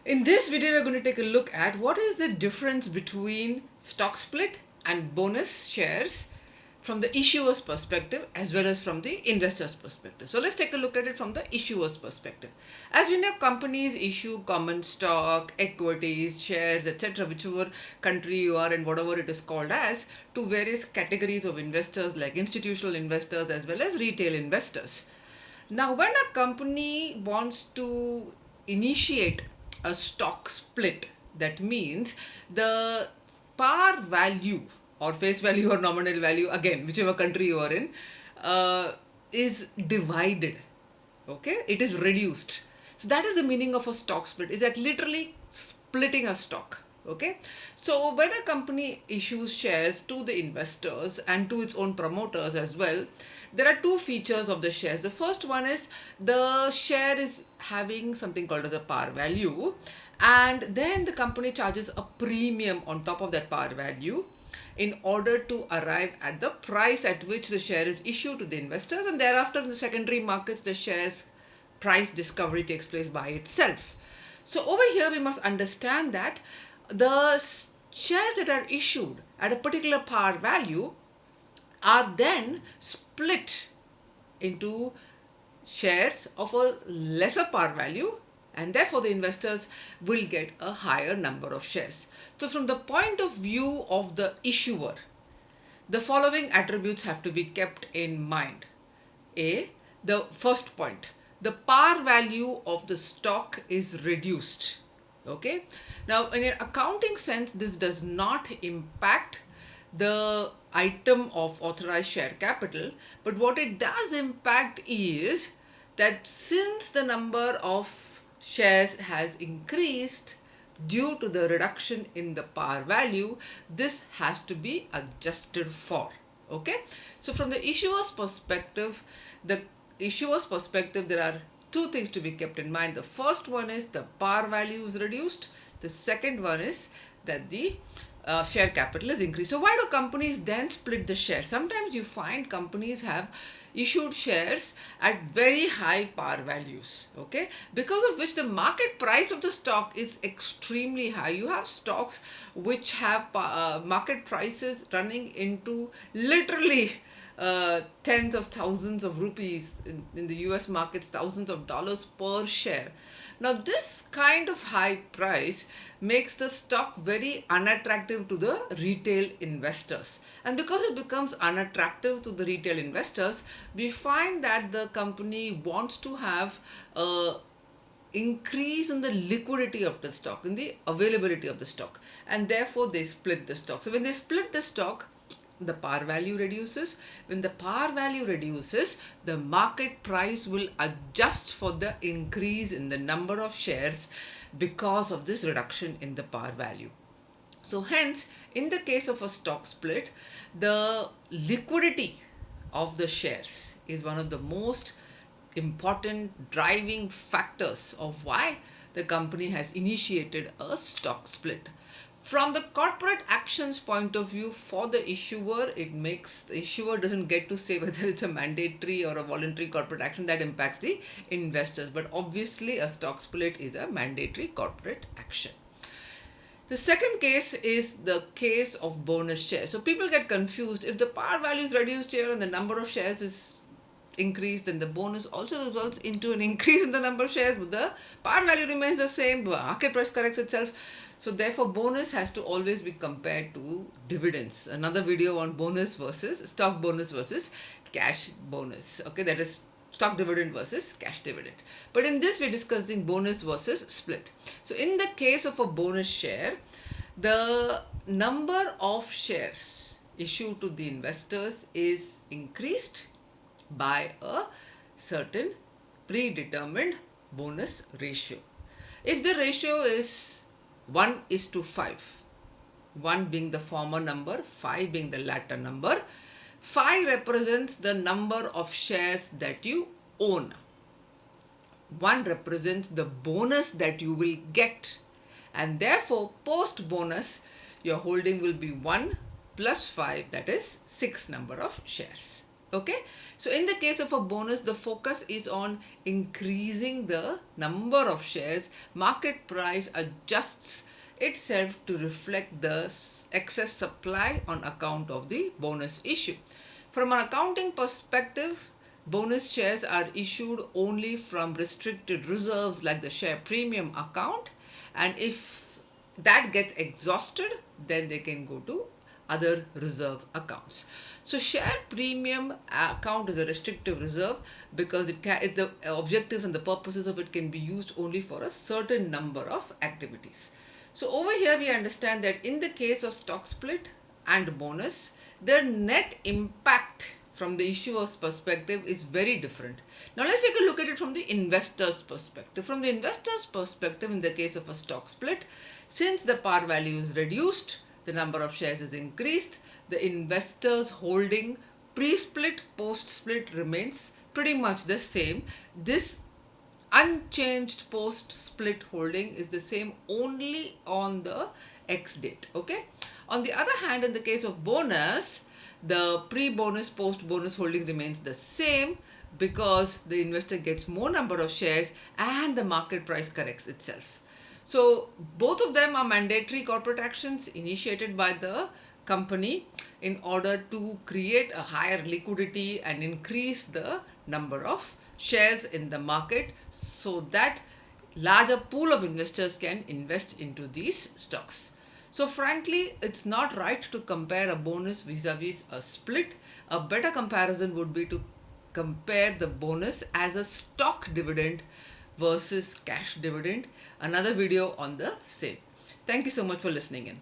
In this video, we're going to take a look at what is the difference between stock split and bonus shares from the issuer's perspective as well as from the investor's perspective. So let's take a look at it from the issuer's perspective. As we know, companies issue common stock, equities, shares, etc., whichever country you are and whatever it is called as, to various categories of investors like institutional investors as well as retail investors. Now, when a company wants to initiate a stock split, that means the par value or face value or nominal value, again, whichever country you are in, is divided. Okay, it is reduced. So that is the meaning of a stock split. Is like literally splitting a stock. Okay, so when a company issues shares to the investors and to its own promoters as well, there are two features of the shares. The first one is the share is having something called as a par value, and then the company charges a premium on top of that par value in order to arrive at the price at which the share is issued to the investors, and thereafter in the secondary markets the shares price discovery takes place by itself. So over here we must understand that the shares that are issued at a particular par value are then split into shares of a lesser par value, and therefore the investors will get a higher number of shares. So from the point of view of the issuer, the following attributes have to be kept in mind. The first point, the par value of the stock is reduced. Okay, now in an accounting sense, this does not impact the item of authorized share capital, but what it does impact is that since the number of shares has increased due to the reduction in the par value, this has to be adjusted for. Okay, so from the issuer's perspective, there are two things to be kept in mind. The first one is the par value is reduced. The second one is that the share capital is increased. So why do companies then split the share? Sometimes you find companies have issued shares at very high par values, okay, because of which the market price of the stock is extremely high. You have stocks which have market prices running into literally tens of thousands of rupees, in the US markets, thousands of dollars per share. Now, this kind of high price makes the stock very unattractive to the retail investors. And because it becomes unattractive to the retail investors, we find that the company wants to have a increase in the liquidity of the stock, in the availability of the stock, and therefore they split the stock. So when they split the stock, the par value reduces. When the par value reduces, the market price will adjust for the increase in the number of shares because of this reduction in the par value. So hence, in the case of a stock split, the liquidity of the shares is one of the most important driving factors of why the company has initiated a stock split. From the corporate actions point of view, for the issuer, it makes the issuer doesn't get to say whether it's a mandatory or a voluntary corporate action that impacts the investors. But obviously, a stock split is a mandatory corporate action. The second case is the case of bonus shares. So people get confused. If the par value is reduced here and the number of shares is increased, then the bonus also results into an increase in the number of shares, but the par value remains the same, market price corrects itself. So therefore bonus has to always be compared to dividends. Another video on bonus versus stock bonus versus cash bonus. Okay, that is stock dividend versus cash dividend. But in this we're discussing bonus versus split. So in the case of a bonus share, the number of shares issued to the investors is increased by a certain predetermined bonus ratio. If the ratio is 1:5, 1 being the former number, 5 being the latter number, 5 represents the number of shares that you own. 1 represents the bonus that you will get, and therefore post bonus your holding will be 1 plus 5, that is 6 number of shares. Okay, so in the case of a bonus, the focus is on increasing the number of shares. Market price adjusts itself to reflect the excess supply on account of the bonus issue. From an accounting perspective, bonus shares are issued only from restricted reserves like the share premium account, and if that gets exhausted, then they can go to other reserve accounts. So share premium account is a restrictive reserve because the objectives and the purposes of it can be used only for a certain number of activities. So over here we understand that in the case of stock split and bonus, the net impact from the issuer's perspective is very different. Now let's take a look at it from the investor's perspective. From the investor's perspective, in the case of a stock split, since the par value is reduced, the number of shares is increased, the investor's holding pre-split, post-split remains pretty much the same. This unchanged post-split holding is the same only on the X date. Okay. On the other hand, in the case of bonus, the pre-bonus, post-bonus holding remains the same because the investor gets more number of shares and the market price corrects itself. So both of them are mandatory corporate actions initiated by the company in order to create a higher liquidity and increase the number of shares in the market so that larger pool of investors can invest into these stocks. So frankly, it's not right to compare a bonus vis-a-vis a split. A better comparison would be to compare the bonus as a stock dividend versus cash dividend. Another video on the same. Thank you so much for listening in.